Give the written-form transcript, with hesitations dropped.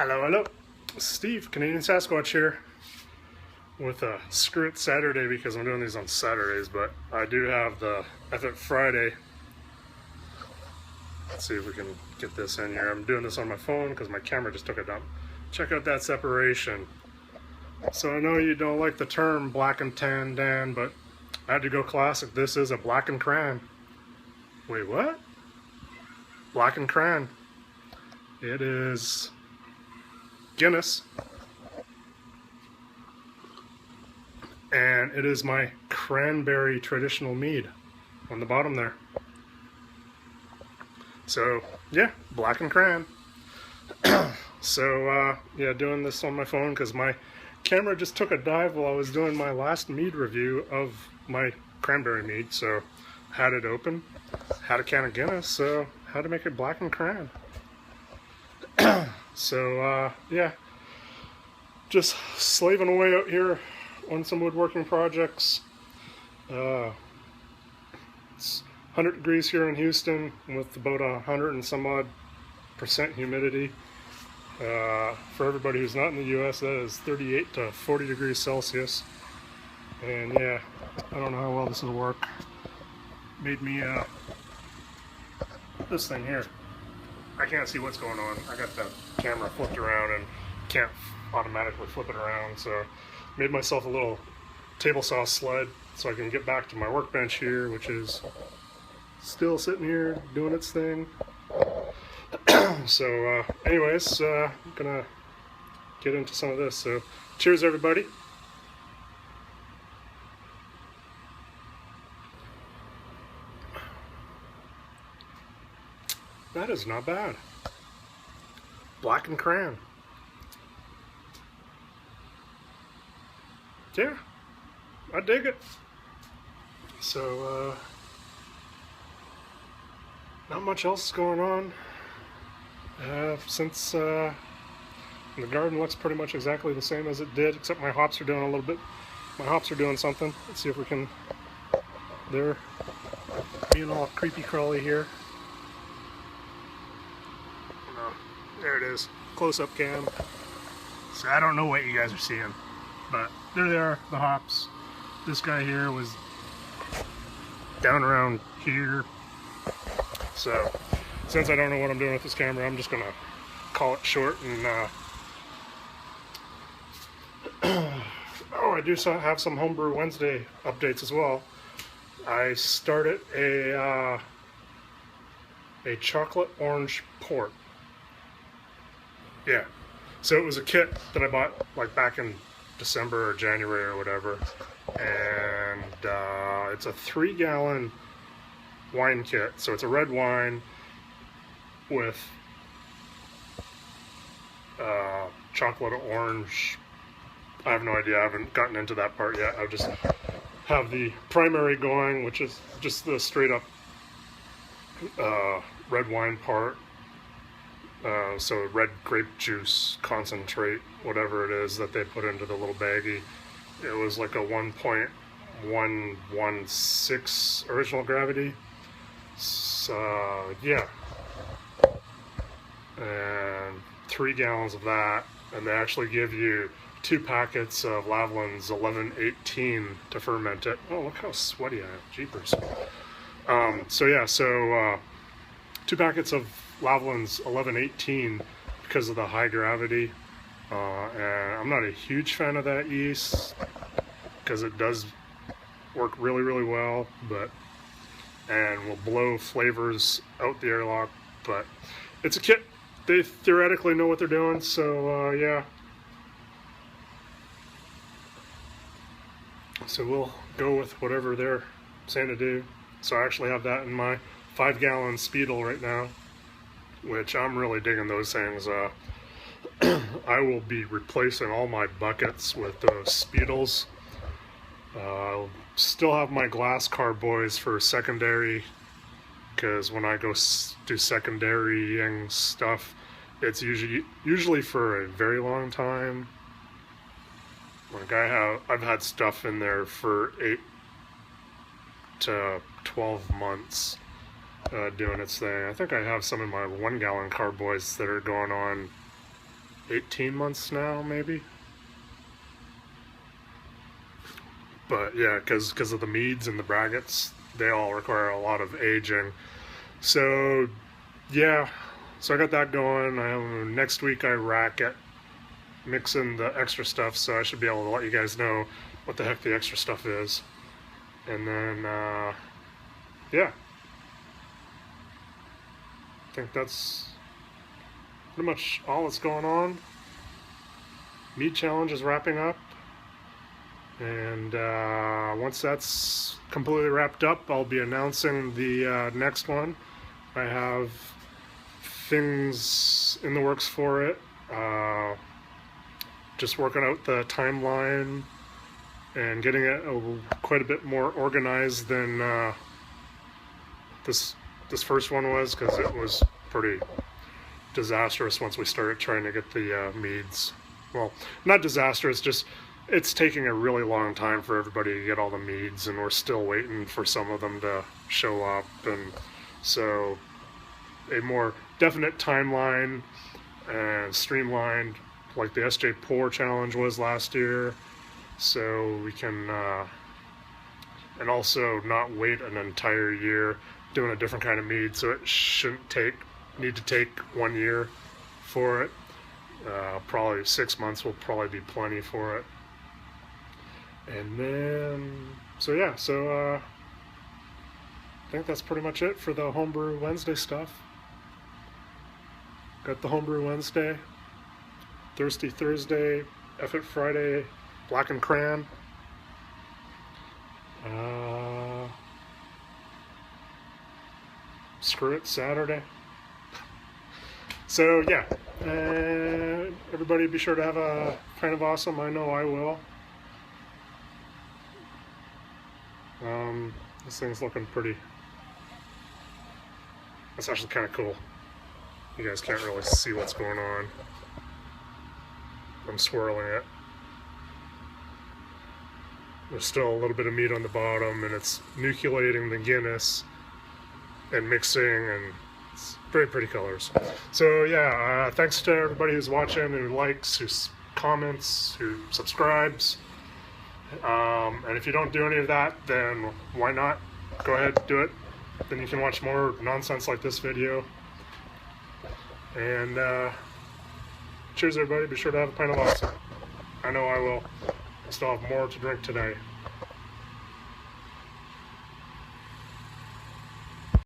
Hello, hello. Steve, Canadian Sasquatch here with a Screw It Saturday because I'm doing these on Saturdays, but I do have the Effort Friday. Let's see if we can get this in here. I'm doing this on my phone because my camera just took a dump. Check out that separation. So I know you don't like the term black and tan, Dan, but I had to go classic. This is a black and cran. Wait, what? Black and cran. It is Guinness, and it is my Cranberry traditional mead on the bottom there. So yeah, black and cran. So yeah, doing this on my phone because my camera just took a dive while I was doing my last mead review of my cranberry mead. So had it open, had a can of Guinness, so had to make it black and cran. So yeah, just slaving away out here on some woodworking projects. It's 100 degrees here in Houston with about 100 and some odd % humidity. For everybody who's not in the US, that is 38 to 40 degrees Celsius. And yeah, I don't know how well this will work. Made me this thing here. I can't see what's going on. I got the camera flipped around and can't automatically flip it around, so made myself a little table saw sled so I can get back to my workbench here, which is still sitting here doing its thing. So anyways, I'm gonna get into some of this. So cheers, everybody. That is not bad. Black and cran. Yeah, I dig it. So not much else is going on. Since the garden looks pretty much exactly the same as it did, except my hops are doing a little bit. My hops are doing something. Let's see if we can. They're being all creepy crawly here. There it is, close-up cam. So I don't know what you guys are seeing, but there they are, the hops. This guy here was down around here. So since I don't know what I'm doing with this camera, I'm just gonna call it short. And oh, I do have some Homebrew Wednesday updates as well. I started a chocolate orange port. Yeah, so it was a kit that I bought like back in December or January or whatever, and it's a 3-gallon wine kit. So it's a red wine with chocolate orange. I have no idea. I haven't gotten into that part yet. I just have the primary going, which is just the straight up red wine part. So red grape juice concentrate, whatever it is that they put into the little baggie. It was like a 1.116 original gravity. So yeah, and 3 gallons of that, and they actually give you 2 packets of Lavelin's 1118 to ferment it. Oh, look how sweaty I am, jeepers. So yeah, so 2 packets of Lavelin's 1118 because of the high gravity, and I'm not a huge fan of that yeast because it does work really, really well, and will blow flavors out the airlock. But it's a kit. They theoretically know what they're doing, so yeah. So we'll go with whatever they're saying to do. So I actually have that in my 5-gallon Speedle right now, which I'm really digging those things. I will be replacing all my buckets with those Speedles. I'll still have my glass carboys for secondary, because when I go do secondarying stuff, it's usually for a very long time. Like I've had stuff in there for 8 to 12 months. Doing its thing. I think I have some in my 1-gallon carboys that are going on 18 months now, maybe. But yeah, because of the meads and the braggots, they all require a lot of aging. So yeah, so I got that going. Next week I rack it, mixing the extra stuff, so I should be able to let you guys know what the heck the extra stuff is. And then yeah, I think that's pretty much all that's going on. Mead challenge is wrapping up, and once that's completely wrapped up, I'll be announcing the next one. I have things in the works for it, just working out the timeline and getting it quite a bit more organized than this first one was, because it was pretty disastrous once we started trying to get the meads. Well, not disastrous, just it's taking a really long time for everybody to get all the meads, and we're still waiting for some of them to show up. And so a more definite timeline and streamlined, like the SJ Pour challenge was last year, so we can and also not wait an entire year doing a different kind of mead, so it shouldn't need to take 1 year for it. Probably 6 months will probably be plenty for it. And then so yeah, so I think that's pretty much it for the Homebrew Wednesday stuff. Got the Homebrew Wednesday, Thirsty Thursday, Effort Friday, Black and Cran. Screw it Saturday. So yeah, everybody be sure to have a kind of awesome. I know I will. This thing's looking pretty. That's actually kind of cool. You guys can't really see what's going on. I'm swirling it. There's still a little bit of meat on the bottom, and it's nucleating the Guinness and mixing, and it's very pretty colors. So yeah, thanks to everybody who's watching, who likes, who comments, who subscribes. And if you don't do any of that, then why not? Go ahead, do it. Then you can watch more nonsense like this video. And cheers everybody, be sure to have a pint of awesome. I know I will. I still have more to drink today.